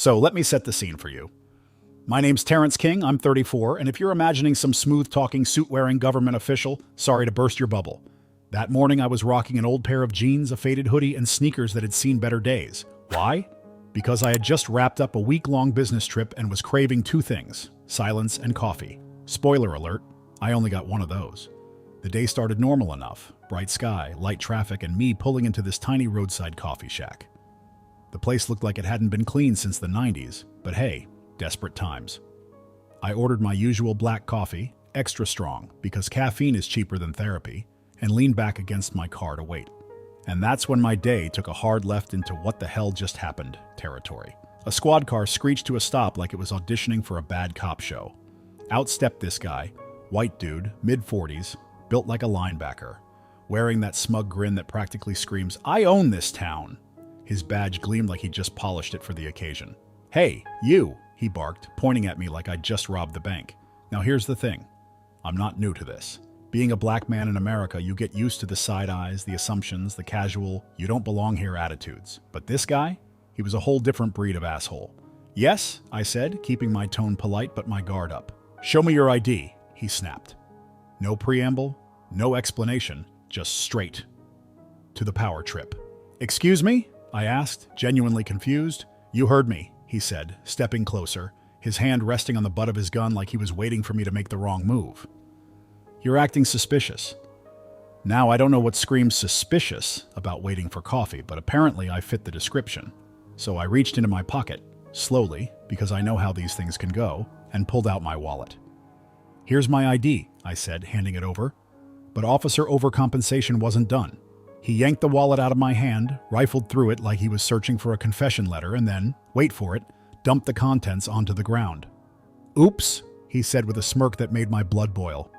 So let me set the scene for you. My name's Terrence King, I'm 34, and if you're imagining some smooth-talking, suit-wearing government official, sorry to burst your bubble. That morning I was rocking an old pair of jeans, a faded hoodie, and sneakers that had seen better days. Why? Because I had just wrapped up a week-long business trip and was craving two things: silence and coffee. Spoiler alert, I only got one of those. The day started normal enough: bright sky, light traffic, and me pulling into this tiny roadside coffee shack. The place looked like it hadn't been cleaned since the 90s, but hey, desperate times. I ordered my usual black coffee, extra strong, because caffeine is cheaper than therapy, and leaned back against my car to wait. And that's when my day took a hard left into what the hell just happened territory. A squad car screeched to a stop like it was auditioning for a bad cop show. Out stepped this guy, white dude, mid-40s, built like a linebacker, wearing that smug grin that practically screams, "I own this town." His badge gleamed like he'd just polished it for the occasion. "Hey, you," he barked, pointing at me like I'd just robbed the bank. Now here's the thing. I'm not new to this. Being a black man in America, you get used to the side eyes, the assumptions, the casual, you don't belong here attitudes. But this guy? He was a whole different breed of asshole. "Yes," I said, keeping my tone polite but my guard up. "Show me your ID," he snapped. No preamble, no explanation, just straight to the power trip. "Excuse me?" I asked, genuinely confused. "You heard me," he said, stepping closer, his hand resting on the butt of his gun like he was waiting for me to make the wrong move. "You're acting suspicious." Now, I don't know what screams suspicious about waiting for coffee, but apparently I fit the description. So I reached into my pocket, slowly, because I know how these things can go, and pulled out my wallet. "Here's my ID," I said, handing it over. But officer overcompensation wasn't done. He yanked the wallet out of my hand, rifled through it like he was searching for a confession letter, and then, wait for it, dumped the contents onto the ground. "Oops," he said with a smirk that made my blood boil.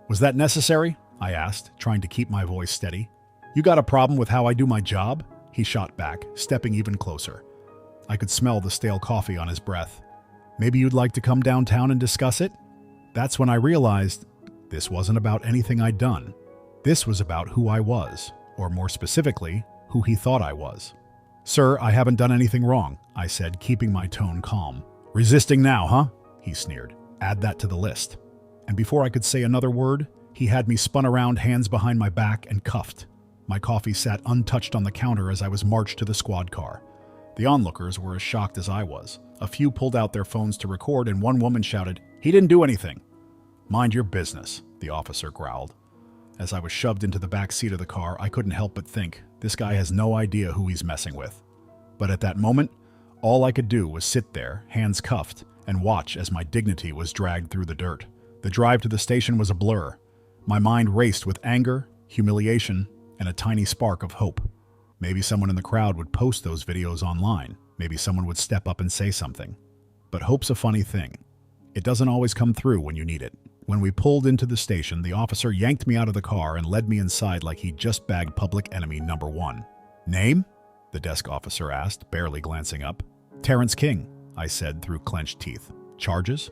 "Was that necessary?" I asked, trying to keep my voice steady. "You got a problem with how I do my job?" He shot back, stepping even closer. I could smell the stale coffee on his breath. "Maybe you'd like to come downtown and discuss it?" That's when I realized this wasn't about anything I'd done. This was about who I was, or more specifically, who he thought I was. "Sir, I haven't done anything wrong," I said, keeping my tone calm. "Resisting now, huh?" he sneered. "Add that to the list." And before I could say another word, he had me spun around, hands behind my back, and cuffed. My coffee sat untouched on the counter as I was marched to the squad car. The onlookers were as shocked as I was. A few pulled out their phones to record, and one woman shouted, "He didn't do anything." "Mind your business," the officer growled. As I was shoved into the back seat of the car, I couldn't help but think, this guy has no idea who he's messing with. But at that moment, all I could do was sit there, hands cuffed, and watch as my dignity was dragged through the dirt. The drive to the station was a blur. My mind raced with anger, humiliation, and a tiny spark of hope. Maybe someone in the crowd would post those videos online. Maybe someone would step up and say something. But hope's a funny thing. It doesn't always come through when you need it. When we pulled into the station, the officer yanked me out of the car and led me inside like he'd just bagged public enemy number one. "Name?" the desk officer asked, barely glancing up. "Terrence King," I said through clenched teeth. "Charges?"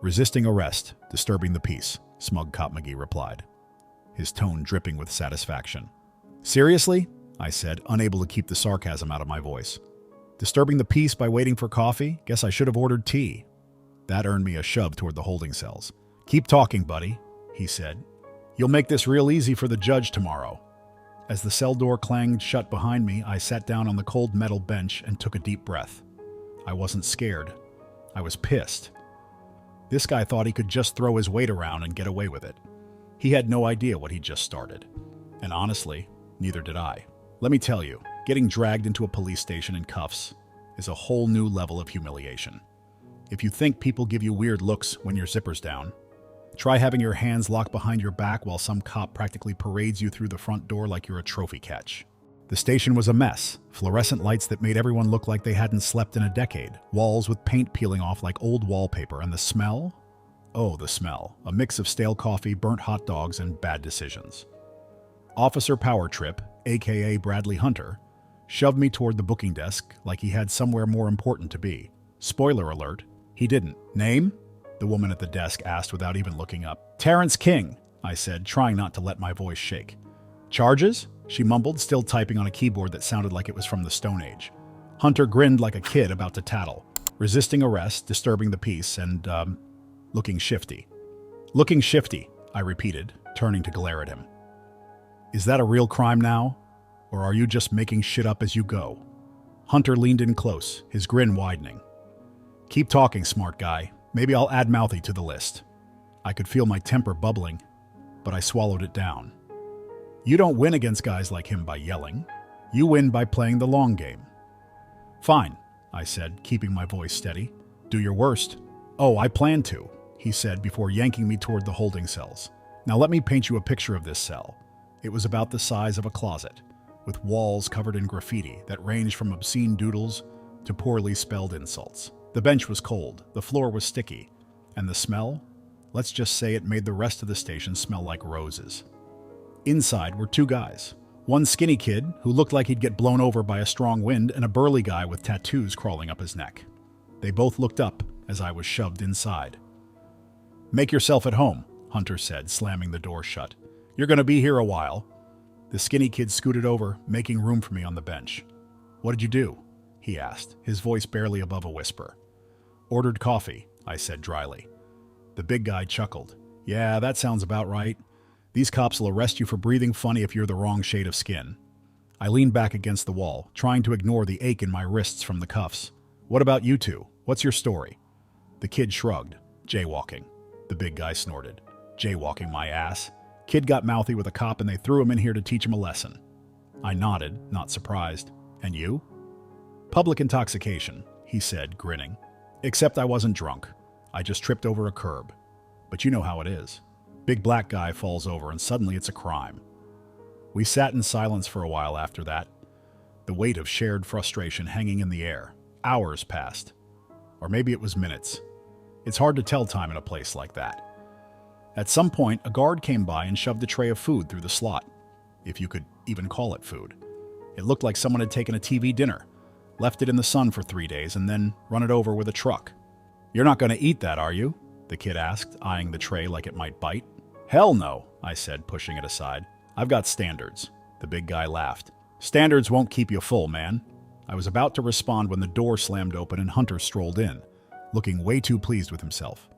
"Resisting arrest, disturbing the peace," smug Cop McGee replied, his tone dripping with satisfaction. "Seriously?" I said, unable to keep the sarcasm out of my voice. "Disturbing the peace by waiting for coffee? Guess I should have ordered tea." That earned me a shove toward the holding cells. "Keep talking, buddy," he said. "You'll make this real easy for the judge tomorrow." As the cell door clanged shut behind me, I sat down on the cold metal bench and took a deep breath. I wasn't scared. I was pissed. This guy thought he could just throw his weight around and get away with it. He had no idea what he'd just started. And honestly, neither did I. Let me tell you, getting dragged into a police station in cuffs is a whole new level of humiliation. If you think people give you weird looks when your zipper's down, try having your hands locked behind your back while some cop practically parades you through the front door like you're a trophy catch. The station was a mess. Fluorescent lights that made everyone look like they hadn't slept in a decade. Walls with paint peeling off like old wallpaper. And the smell? Oh, the smell. A mix of stale coffee, burnt hot dogs, and bad decisions. Officer Power Trip, aka Bradley Hunter, shoved me toward the booking desk like he had somewhere more important to be. Spoiler alert, he didn't. "Name?" the woman at the desk asked without even looking up. "Terrence King," I said, trying not to let my voice shake. "Charges?" she mumbled, still typing on a keyboard that sounded like it was from the Stone Age. Hunter grinned like a kid about to tattle, resisting arrest, disturbing the peace, and, looking shifty. Looking shifty, I repeated, turning to glare at him. Is that a real crime now? Or are you just making shit up as you go? Hunter leaned in close, his grin widening. Keep talking, smart guy. Maybe I'll add Mouthy to the list. I could feel my temper bubbling, but I swallowed it down. You don't win against guys like him by yelling. You win by playing the long game. Fine, I said, keeping my voice steady. Do your worst. Oh, I plan to, he said before yanking me toward the holding cells. Now let me paint you a picture of this cell. It was about the size of a closet, with walls covered in graffiti that ranged from obscene doodles to poorly spelled insults. The bench was cold, the floor was sticky, and the smell? Let's just say it made the rest of the station smell like roses. Inside were two guys. One skinny kid who looked like he'd get blown over by a strong wind, and a burly guy with tattoos crawling up his neck. They both looked up as I was shoved inside. Make yourself at home, Hunter said, slamming the door shut. You're going to be here a while. The skinny kid scooted over, making room for me on the bench. What did you do? He asked, his voice barely above a whisper. Ordered coffee, I said dryly. The big guy chuckled. Yeah, that sounds about right. These cops will arrest you for breathing funny if you're the wrong shade of skin. I leaned back against the wall, trying to ignore the ache in my wrists from the cuffs. What about you two? What's your story? The kid shrugged. Jaywalking. The big guy snorted. Jaywalking my ass. Kid got mouthy with a cop and they threw him in here to teach him a lesson. I nodded, not surprised. And you? Public intoxication, he said, grinning. Except I wasn't drunk. I just tripped over a curb. But you know how it is. Big black guy falls over and suddenly it's a crime. We sat in silence for a while after that, the weight of shared frustration hanging in the air. Hours passed. Or maybe it was minutes. It's hard to tell time in a place like that. At some point, a guard came by and shoved a tray of food through the slot, if you could even call it food. It looked like someone had taken a TV dinner, left it in the sun for 3 days, and then run it over with a truck. You're not going to eat that, are you? The kid asked, eyeing the tray like it might bite. Hell no, I said, pushing it aside. I've got standards. The big guy laughed. Standards won't keep you full, man. I was about to respond when the door slammed open and Hunter strolled in, looking way too pleased with himself.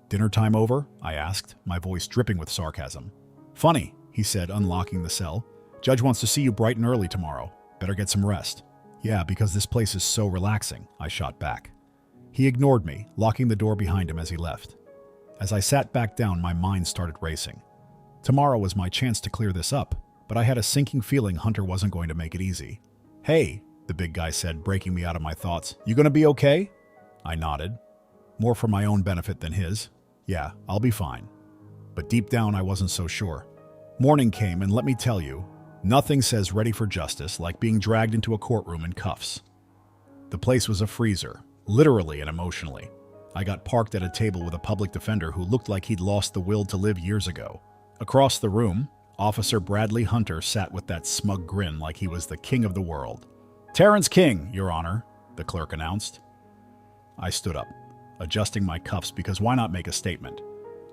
Dinner time over? I asked, my voice dripping with sarcasm. Funny, he said, unlocking the cell. Judge wants to see you bright and early tomorrow. Better get some rest. Yeah, because this place is so relaxing, I shot back. He ignored me, locking the door behind him as he left. As I sat back down, my mind started racing. Tomorrow was my chance to clear this up, but I had a sinking feeling Hunter wasn't going to make it easy. Hey, the big guy said, breaking me out of my thoughts. You gonna be okay? I nodded. More for my own benefit than his. Yeah, I'll be fine. But deep down, I wasn't so sure. Morning came, and let me tell you, nothing says ready for justice like being dragged into a courtroom in cuffs. The place was a freezer, literally and emotionally. I got parked at a table with a public defender who looked like he'd lost the will to live years ago. Across the room, Officer Bradley Hunter sat with that smug grin like he was the king of the world. Terrence King, Your Honor, the clerk announced. I stood up, adjusting my cuffs because why not make a statement?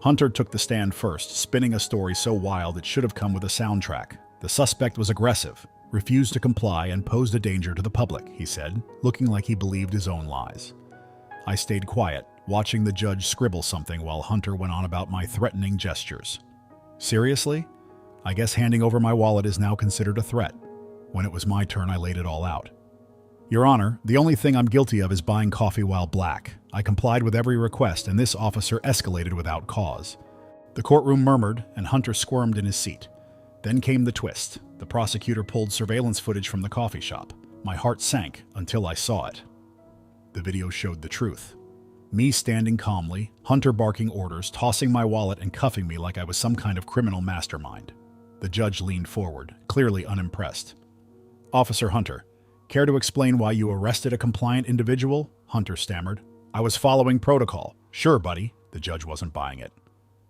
Hunter took the stand first, spinning a story so wild it should have come with a soundtrack. The suspect was aggressive, refused to comply, and posed a danger to the public, he said, looking like he believed his own lies. I stayed quiet, watching the judge scribble something while Hunter went on about my threatening gestures. Seriously? I guess handing over my wallet is now considered a threat. When it was my turn, I laid it all out. Your Honor, the only thing I'm guilty of is buying coffee while black. I complied with every request, and this officer escalated without cause. The courtroom murmured, and Hunter squirmed in his seat. Then came the twist. The prosecutor pulled surveillance footage from the coffee shop. My heart sank until I saw it. The video showed the truth. Me standing calmly, Hunter barking orders, tossing my wallet and cuffing me like I was some kind of criminal mastermind. The judge leaned forward, clearly unimpressed. Officer Hunter, care to explain why you arrested a compliant individual? Hunter stammered. I was following protocol. Sure, buddy. The judge wasn't buying it.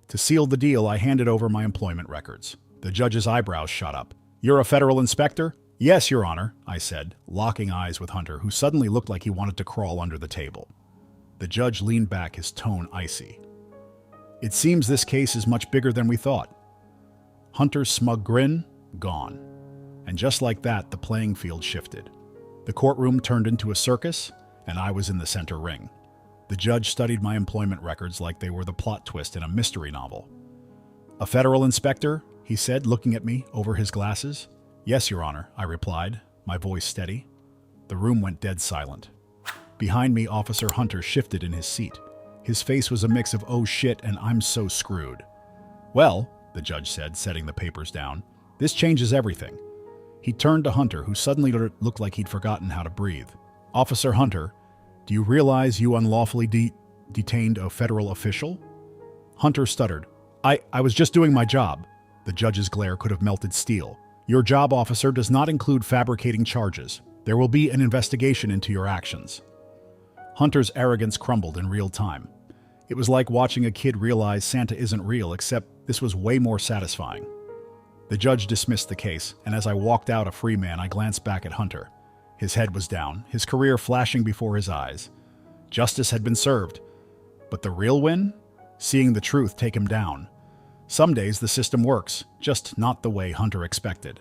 To seal the deal, I handed over my employment records. The judge's eyebrows shot up. You're a federal inspector? Yes, Your Honor, I said, locking eyes with Hunter, who suddenly looked like he wanted to crawl under the table. The judge leaned back, his tone icy. It seems this case is much bigger than we thought. Hunter's smug grin, gone. And just like that, the playing field shifted. The courtroom turned into a circus, and I was in the center ring. The judge studied my employment records like they were the plot twist in a mystery novel. "A federal inspector?" he said, looking at me over his glasses. "Yes, Your Honor," I replied, my voice steady. The room went dead silent. Behind me, Officer Hunter shifted in his seat. His face was a mix of "oh shit" and "I'm so screwed." "Well," the judge said, setting the papers down, "this changes everything." He turned to Hunter, who suddenly looked like he'd forgotten how to breathe. "Officer Hunter, do you realize you unlawfully detained a federal official?" Hunter stuttered. I was just doing my job." The judge's glare could have melted steel. "Your job, officer, does not include fabricating charges. There will be an investigation into your actions." Hunter's arrogance crumbled in real time. It was like watching a kid realize Santa isn't real, except this was way more satisfying. The judge dismissed the case, and as I walked out a free man, I glanced back at Hunter. His head was down, his career flashing before his eyes. Justice had been served. But the real win? Seeing the truth take him down. Some days the system works, just not the way Hunter expected.